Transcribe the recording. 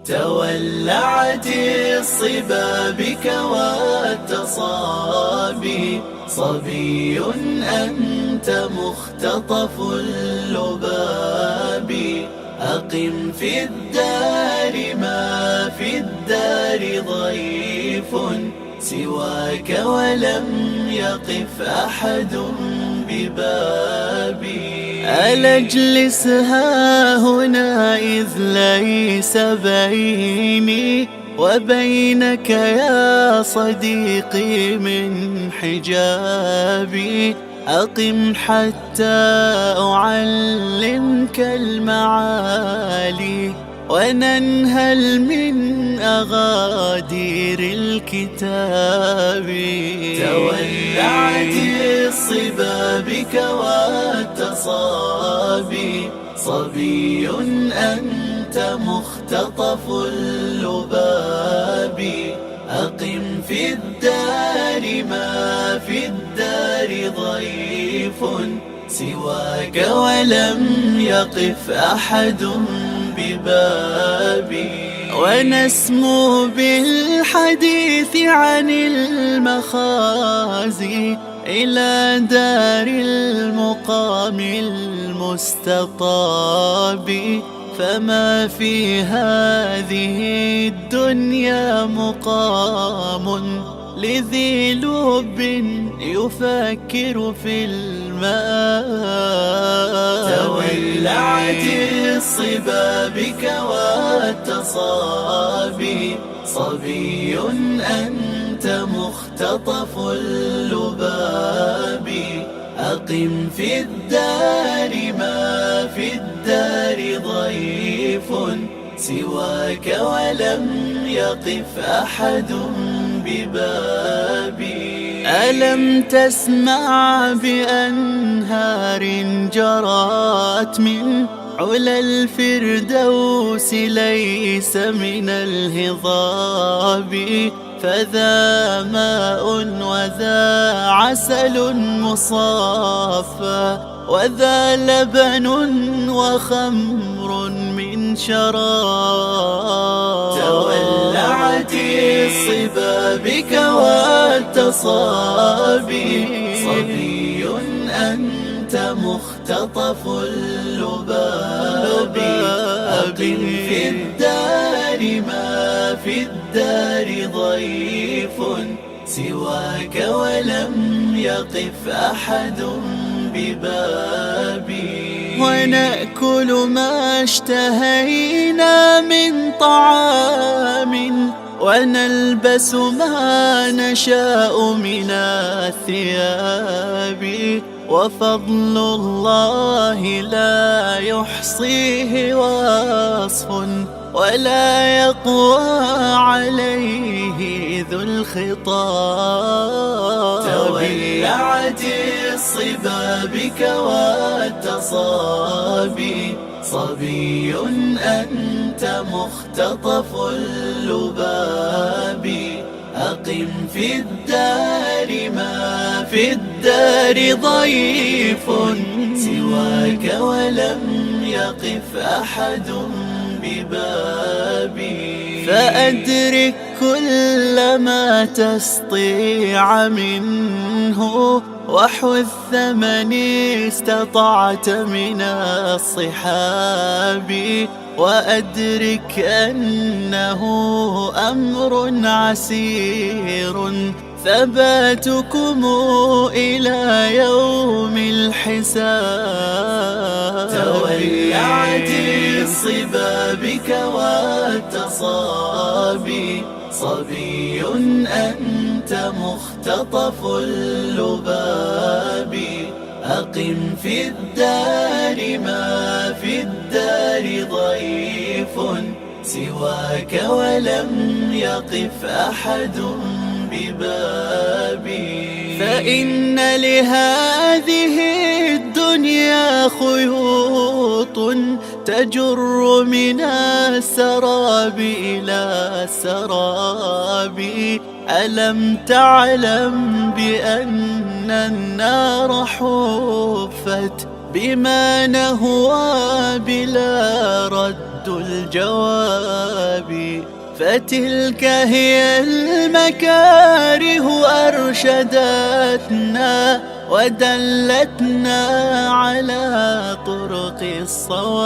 تولعت الصبا بك والتصابي، صبي أنت مختطف اللباب. أقم في الدار ما في الدار ضيف سواك، ولم يقف أحد ببابي. ألا اجلس هاهنا إذ ليس بيني وبينك يا صديقي من حجابي. أقم حتى أعلمك المعالي وننهل من أغادير الكتاب. تولعت الصبا بك والتصابي، صبي أنت مختطف اللباب. أقم في الدار ما في الدار ضيف سواك، ولم يقف أحد ببابي. ونسمو بالحديث عن المخازي إلى دار المقام المستطاب. فما في هذه الدنيا مقام لذي لب يفكر في الماء. تولعت الصبا بك والتصابي، صبي أنت مختطف اللباب. أقم في الدار ما في الدار ضيف سواك، ولم يقف أحد ببابي. ألم تسمع بأنهار جرت من علا الفردوس ليس من الهضاب؟ فذا ماء وذا عسل مصافى، وذا لبن وخمر من شراب. تولعت الصبا بك والتصابي، صبي أنت مختطف اللباب. أقم في الدار ما في الدار ضيف سواك، ولم يقف أحد ببابي. ونأكل ما اشتهينا من طعام، ونلبس ما نشاء من الثياب. وفضل الله لا يحصيه وصف، ولا يقوى عليه ذو الخطاب. تولعت الصبا بك والتصابي، صبي أنت مختطف اللباب. أقم في الدار ما في الدار ضيف سواك، ولم يقف أحد ببابي. فأدرك كل ما تستطيع منه، وحث من استطعت من الصحاب. وأدرك أنه أمر عسير ثباتكم إلى يوم الحساب. تولعت الصبا بك والتصابي، صبي أنت مختطف اللباب. أقم في الدار ما في الدار ضيف سواك، ولم يقف أحد ببابي. فإن لهذه الدنيا خيوط تجر من السراب إلى السراب. ألم تعلم بأن النار حفت بما نهوى بلا رد الجواب. فتلك هي المكاره أرشدتنا ودلتنا على طرق الصواب.